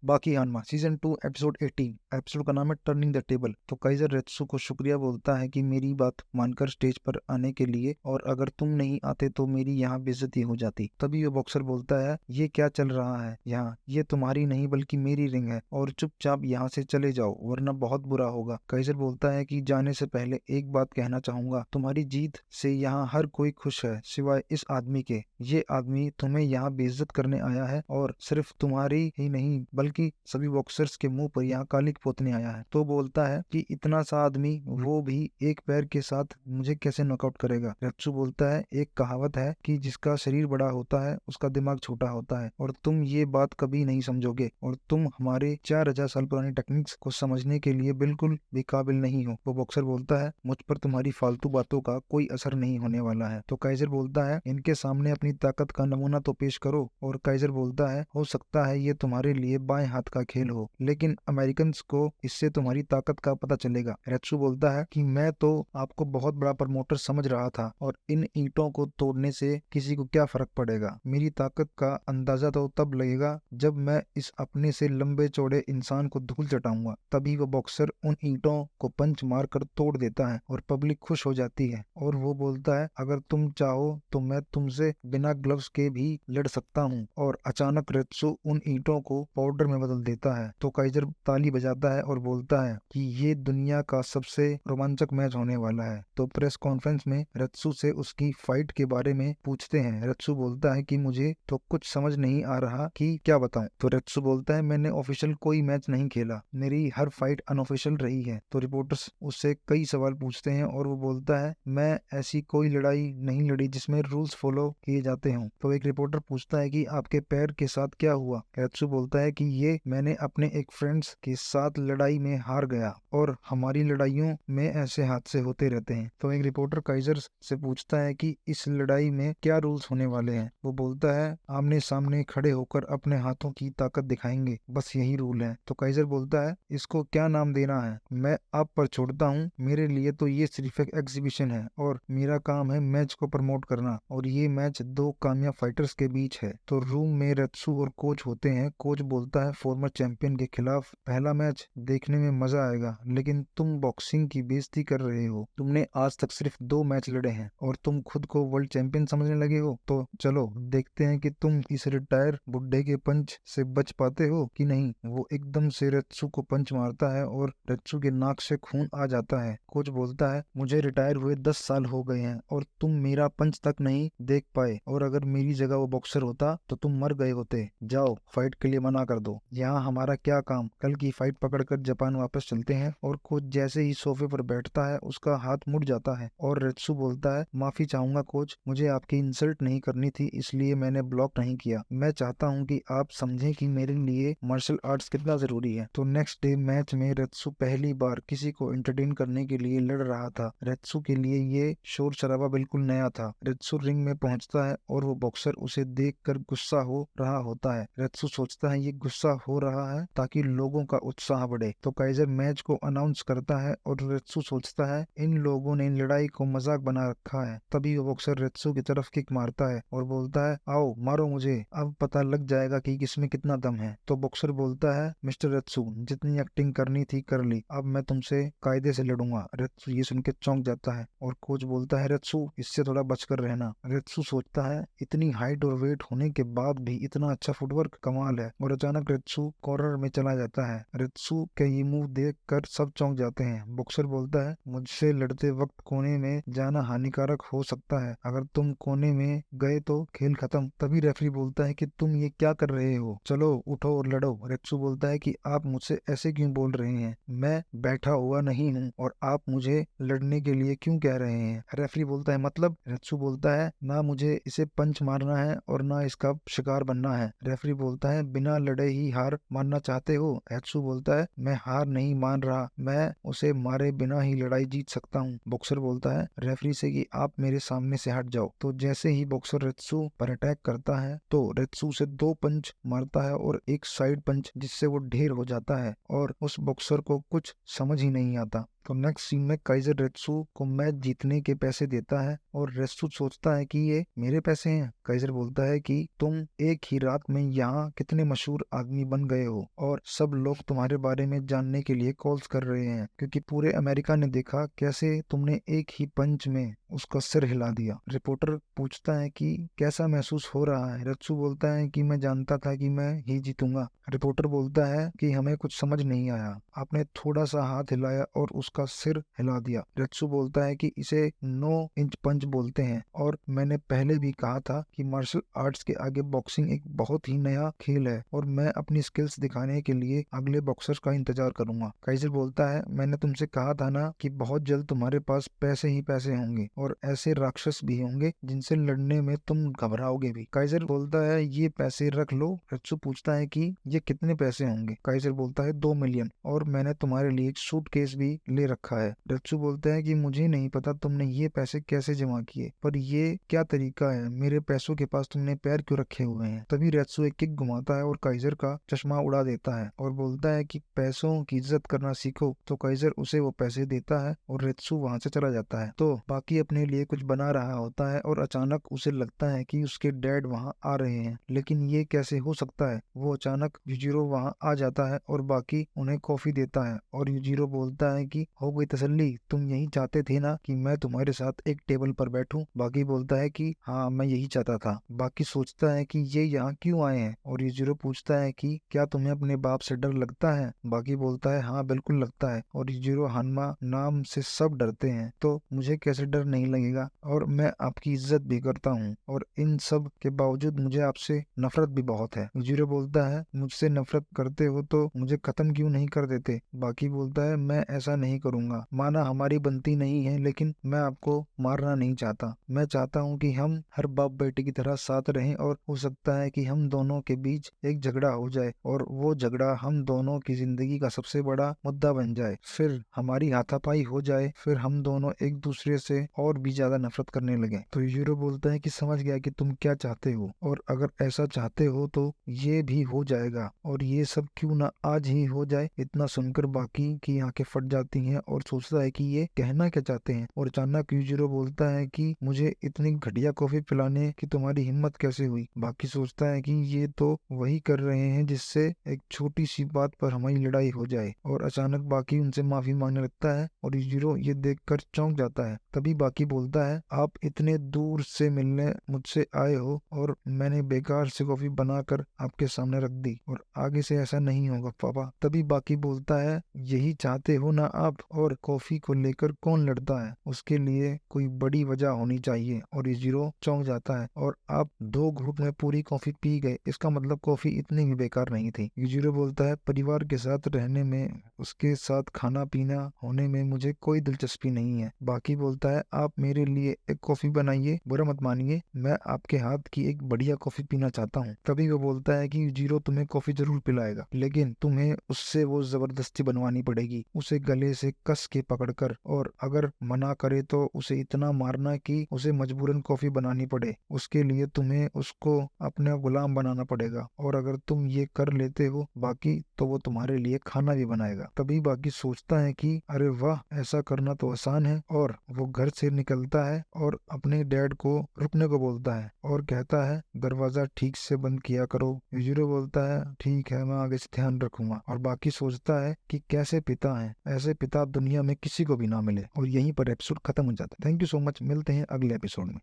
बाकी हानमा season 2 episode 18। Episode का नाम है टर्निंग द टेबल। तो काइजर रेत्सु को शुक्रिया बोलता है कि मेरी बात मानकर स्टेज पर आने के लिए, और अगर तुम नहीं आते तो मेरी यहाँ बेइज्जती हो जाती। तभी वो बॉक्सर बोलता है, ये क्या चल रहा है यहाँ, ये तुम्हारी नहीं बल्कि मेरी रिंग है और चुपचाप यहाँ से चले जाओ वरना बहुत बुरा होगा। काइजर बोलता है कि जाने से पहले एक बात कहना चाहूंगा, तुम्हारी जीत से यहाँ हर कोई खुश है सिवाय इस आदमी के। ये आदमी तुम्हें यहाँ बेइज्जत करने आया है और सिर्फ तुम्हारी ही नहीं बल्कि सभी बॉक्सर्स के मुंह पर यहाँ कालिक पोतने आया है। तो बोलता है कि इतना सा आदमी, वो भी एक पैर के साथ, मुझे कैसे नॉकआउट करेगा। रेत्सु बोलता है, एक कहावत है कि जिसका शरीर बड़ा होता है उसका दिमाग छोटा होता है और तुम ये बात कभी नहीं समझोगे और तुम हमारे 4000 साल पुरानी टेक्निक्स को समझने के लिए बिल्कुल भी काबिल नहीं हो। वो बॉक्सर बोलता है, मुझ पर तुम्हारी फालतू बातों का कोई असर नहीं होने वाला है। तो काइजर बोलता है, इनके सामने अपनी ताकत का नमूना तो पेश करो। और काइजर बोलता है, हो सकता है ये तुम्हारे लिए बाएं हाथ का खेल हो, लेकिन अमेरिकन को इससे तुम्हारी ताकत का पता चलेगा। रेत्सु बोलता है कि मैं तो आपको बहुत बड़ा प्रमोटर समझ रहा था और इन ईंटों को तोड़ने से किसी को क्या फर्क पड़ेगा। मेरी ताकत का अंदाजा तो तब लगेगा जब मैं इस अपने से लंबे चौड़े इंसान को धूल चटाऊंगा। तभी वो बॉक्सर उन ईंटों को पंच मार कर तोड़ देता है और पब्लिक खुश हो जाती है। और वो बोलता है, अगर तुम चाहो तो मैं तुमसे बिना ग्लव्स के भी लड़ सकता हूँ। और अचानक रेत्सु उन ईंटों को पाउडर में बदल देता है। तो काइजर ताली बजाता है और बोलता है कि ये दुनिया का सबसे रोमांचक मैच होने वाला है। तो प्रेस कॉन्फ्रेंस में रेत्सु से उसकी फाइट के बारे में पूछते हैं। रेत्सु बोलता है कि मुझे तो कुछ समझ नहीं आ रहा कि क्या बताऊं। तो रेत्सु बोलता है, मैंने ऑफिशियल कोई मैच नहीं खेला, मेरी हर फाइट अनऑफिशियल रही है। तो रिपोर्टर्स उससे कई सवाल पूछते हैं और वो बोलता है, मैं ऐसी कोई लड़ाई नहीं लड़ी जिसमें रूल्स फॉलो किए जाते हों। तो एक रिपोर्टर पूछता है कि आपके पैर के साथ क्या हुआ। रेत्सु बोलता है कि ये मैंने अपने एक फ्रेंड्स के साथ लड़ाई में हार गया और हमारी लड़ाइयों में ऐसे हादसे होते रहते हैं। तो एक रिपोर्टर काइजर से पूछता है कि इस लड़ाई में क्या रूल्स होने वाले हैं। वो बोलता है, आमने सामने खड़े होकर अपने हाथों की ताकत दिखाएंगे, बस यही रूल है। तो काइजर बोलता है, इसको क्या नाम देना है मैं आप पर छोड़ता हूँ, मेरे लिए तो ये सिर्फ एक एग्जीबिशन है और मेरा काम है मैच को प्रमोट करना, और ये मैच दो कामयाब फाइटर्स के बीच है। तो रूम में रेत्सु और कोच होते हैं। कोच बोलता है, फॉर्मर चैंपियन के खिलाफ पहला मैच देखने में मजा आएगा, लेकिन तुम बॉक्सिंग की बेइज्जती कर रहे हो। तुमने आज तक सिर्फ 2 मैच लड़े हैं और तुम खुद को वर्ल्ड चैंपियन समझने लगे हो। तो चलो देखते हैं कि तुम इस रिटायर बुड्ढे के पंच से बच पाते हो कि नहीं। वो एकदम से रेत्सु को पंच मारता है और रेत्सु के नाक से खून आ जाता है। कोच बोलता है, मुझे रिटायर हुए 10 साल हो गए हैं और तुम मेरा पंच तक नहीं देख पाए, और अगर मेरी जगह वो बॉक्सर होता तो तुम मर गए होते। जाओ फाइट के लिए मना कर दो, यहाँ हमारा क्या काम। कल की फाइट पकड़कर जापान वापस चलते हैं। और कोच जैसे ही सोफे पर बैठता है उसका हाथ मुड़ जाता है और रेत्सु बोलता है, माफी चाहूंगा कोच, मुझे आपकी इंसल्ट नहीं करनी थी इसलिए मैंने ब्लॉक नहीं किया। मैं चाहता हूँ कि आप समझें कि मेरे लिए मार्शल आर्ट्स कितना जरूरी है। तो नेक्स्ट डे मैच में रेत्सु पहली बार किसी को एंटरटेन करने के लिए लड़ रहा था। रेत्सु के लिए ये शोर शराबा बिल्कुल नया था। रेत्सु रिंग में पहुंचता है और वो बॉक्सर उसे देखकर गुस्सा हो रहा होता है। रेत्सु सोचता है ये गुस्सा हो रहा है ताकि लोगों का उत्साह बढ़े। तो काइजर मैच को अनाउंस करता है और रेत्सु सोचता है इन लोगों ने लड़ाई को मजाक बना रखा है। तभी वो बॉक्सर रेत्सु की तरफ किक मारता है और बोलता है, आओ मारो मुझे, अब पता लग जाएगा कि किसमें कितना दम है। तो बॉक्सर बोलता है, मिस्टर रेत्सु, जितनी एक्टिंग करनी थी कर ली, अब मैं तुमसे कायदे से लड़ूंगा। रेत्सु ये सुन के चौंक जाता है और कोच बोलता है, रेत्सु इससे थोड़ा बचकर रहना। रेत्सु सोचता है इतनी हाइट और वेट होने के बाद भी इतना अच्छा फुटवर्क, कमाल है। और अचानक रेत्सु कॉर्नर में चला जाता है। रेत्सु के ये मूव देख कर सब चौंक जाते हैं। बॉक्सर बोलता है, मुझसे लड़ते वक्त कोने में जाना हानिकारक हो सकता है, अगर तुम कोने में गए तो खेल खत्म। तभी रेफरी बोलता है कि तुम ये क्या कर रहे हो, चलो उठो और लड़ो। रेत्सु बोलता है कि आप मुझसे ऐसे क्यों बोल रहे हैं, मैं बैठा हुआ नहीं हूँ और आप मुझे लड़ने के लिए क्यों कह रहे हैं। रेफरी बोलता है, मतलब। रेत्सु बोलता है, ना मुझे इसे पंच मारना है और ना इसका शिकार बनना है। रेफरी बोलता है, बिना लड़े ही हार मानना चाहते हो। रेत्सु बोलता है, मैं हार नहीं मान रहा, मैं उसे मारे बिना ही लड़ाई जीत सकता हूँ। बॉक्सर बोलता है रेफरी से कि आप मेरे सामने से हट जाओ। तो जैसे ही बॉक्सर रेत्सु पर अटैक करता है तो रेत्सु से 2 पंच मारता है और एक साइड पंच, जिससे वो ढेर हो जाता है और उस बॉक्सर को कुछ समझ ही नहीं आता। तो नेक्स्ट सीन में काइजर रेत्सु को मैच जीतने के पैसे देता है और रेत्सु सोचता है कि ये मेरे पैसे हैं। काइजर बोलता है कि तुम एक ही रात में यहाँ कितने मशहूर आदमी बन गए हो और सब लोग तुम्हारे बारे में जानने के लिए कॉल्स कर रहे हैं, क्योंकि पूरे अमेरिका ने देखा कैसे तुमने एक ही पंच में उसका सिर हिला दिया। रिपोर्टर पूछता है कि कैसा महसूस हो रहा है। रेत्सु बोलता है कि मैं जानता था कि मैं ही जीतूंगा। रिपोर्टर बोलता है कि हमें कुछ समझ नहीं आया, आपने थोड़ा सा हाथ हिलाया और उसका सिर हिला दिया। रेत्सु बोलता है कि इसे 9 इंच पंच बोलते हैं और मैंने पहले भी कहा था कि मार्शल आर्ट्स के आगे बॉक्सिंग एक बहुत ही नया खेल है और मैं अपनी स्किल्स दिखाने के लिए अगले बॉक्सर्स का इंतजार करूंगा। काइजर बोलता है मैंने तुमसे कहा था ना कि बहुत जल्द तुम्हारे पास पैसे ही पैसे होंगे और ऐसे राक्षस भी होंगे जिनसे लड़ने में तुम घबराओगे भी। काइजर बोलता है ये पैसे रख लो। रेत्सु पूछता है कि ये कितने पैसे होंगे। काइजर बोलता है 2 मिलियन और मैंने तुम्हारे लिए एक सूटकेस भी ले रखा है। रेत्सु बोलता है कि मुझे नहीं पता तुमने ये पैसे कैसे जमा किए, पर ये क्या तरीका है, मेरे पैसों के पास तुमने पैर क्यों रखे हुए हैं। तभी रेत्सु एक किक घुमाता है और काइजर का चश्मा उड़ा देता है और बोलता है कि पैसों की इज्जत करना सीखो। तो काइजर उसे वो पैसे देता है और रेत्सु वहां से चला जाता है। तो बाकी अपने लिए कुछ बना रहा होता है और अचानक उसे लगता है कि उसके डैड वहां आ रहे हैं, लेकिन ये कैसे हो सकता है। वो अचानक युजिरो वहां आ जाता है और बाकी उन्हें कॉफी देता है और युजिरो बोलता है कि हो गई तसल्ली, तुम यही चाहते थे ना कि मैं तुम्हारे साथ एक टेबल पर बैठूं। बाकी बोलता है कि हाँ मैं यही चाहता था। बाकी सोचता है कि ये यहाँ क्यों आए हैं और युजिरो पूछता है कि क्या तुम्हें अपने बाप से डर लगता है। बाकी बोलता है हाँ बिल्कुल लगता है और युजिरो हनमा नाम से सब डरते हैं, तो मुझे कैसे डर नहीं लगेगा और मैं आपकी इज्जत भी करता हूँ और इन सब के बावजूद मुझे आपसे नफरत भी बहुत है। युजिरो बोलता है मुझसे नफरत करते हो तो मुझे खत्म क्यों नहीं कर देते। बाकी बोलता है मैं ऐसा नहीं करूंगा, माना हमारी बनती नहीं है लेकिन मैं आपको मारना नहीं चाहता। मैं चाहता हूँ कि हम हर बाप बेटे की तरह साथ रहें और हो सकता है कि हम दोनों के बीच एक झगड़ा हो जाए और वो झगड़ा हम दोनों की जिंदगी का सबसे बड़ा मुद्दा बन जाए, फिर हमारी हाथापाई हो जाए, फिर हम दोनों एक दूसरे से और भी ज्यादा नफरत करने लगे। तो यूरो बोलता है कि समझ गया कि तुम क्या चाहते हो और अगर ऐसा चाहते हो तो ये भी हो जाएगा और ये सब क्यों ना आज ही हो जाए। इतना सुनकर बाकी की आंखें फट जाती हैं और सोचता है कि ये कहना क्या चाहते हैं और अचानक यूजिरो बोलता है कि मुझे इतनी घटिया कॉफी पिलाने की तुम्हारी हिम्मत कैसे हुई। बाकी सोचता है कि ये तो वही कर रहे हैं जिससे एक छोटी सी बात पर हमारी लड़ाई हो जाए और अचानक बाकी उनसे माफी मांगने लगता है और यूजिरो ये देखकर चौंक जाता है। तभी बाकी बोलता है आप इतने दूर से मिलने मुझसे आए हो और मैंने बेकार से कॉफी बनाकर आपके सामने रख दी और आगे से ऐसा नहीं होगा पापा। तभी बाकी बोलता है यही चाहते हो ना आप, और कॉफी को लेकर कौन लड़ता है, उसके लिए कोई बड़ी वजह होनी चाहिए। और यूजिरो चौंक जाता है और आप 2 घूंट में पूरी कॉफी पी गए, इसका मतलब कॉफी इतनी भी बेकार नहीं थी। यूजिरो बोलता है परिवार के साथ रहने में, उसके साथ खाना पीना होने में मुझे कोई दिलचस्पी नहीं है। बाकी बोलता है आप मेरे लिए एक कॉफी बनाइए, बुरा मत मानिए, मैं आपके हाथ की एक बढ़िया कॉफी पीना चाहता हूँ। तभी वो बोलता है कि यूजिरो तुम्हें कॉफी जरूर पिलाएगा, लेकिन तुम्हें उससे वो जबरदस्ती बनवानी पड़ेगी, उसे गले से कस के पकड़कर, और अगर मना करे तो उसे इतना मारना कि उसे मजबूरन कॉफी बनानी पड़े। उसके लिए तुम्हें उसको अपना गुलाम बनाना पड़ेगा और अगर तुम ये कर लेते हो बाकी, तो वो तुम्हारे लिए खाना भी बनाएगा। तभी बाकी सोचता है कि अरे वाह, ऐसा करना तो आसान है, और वो घर से निकलता है और अपने डैड को रुकने को बोलता है और कहता है दरवाजा ठीक से बंद किया करो। यूजिरो बोलता है ठीक है, मैं आगे से ध्यान रखूंगा। और बाकी सोचता है कि कैसे पिता है, ऐसे पिता दुनिया में किसी को भी ना मिले। और यहीं पर एपिसोड खत्म हो जाता है। थैंक यू सो मच, मिलते हैं अगले एपिसोड में।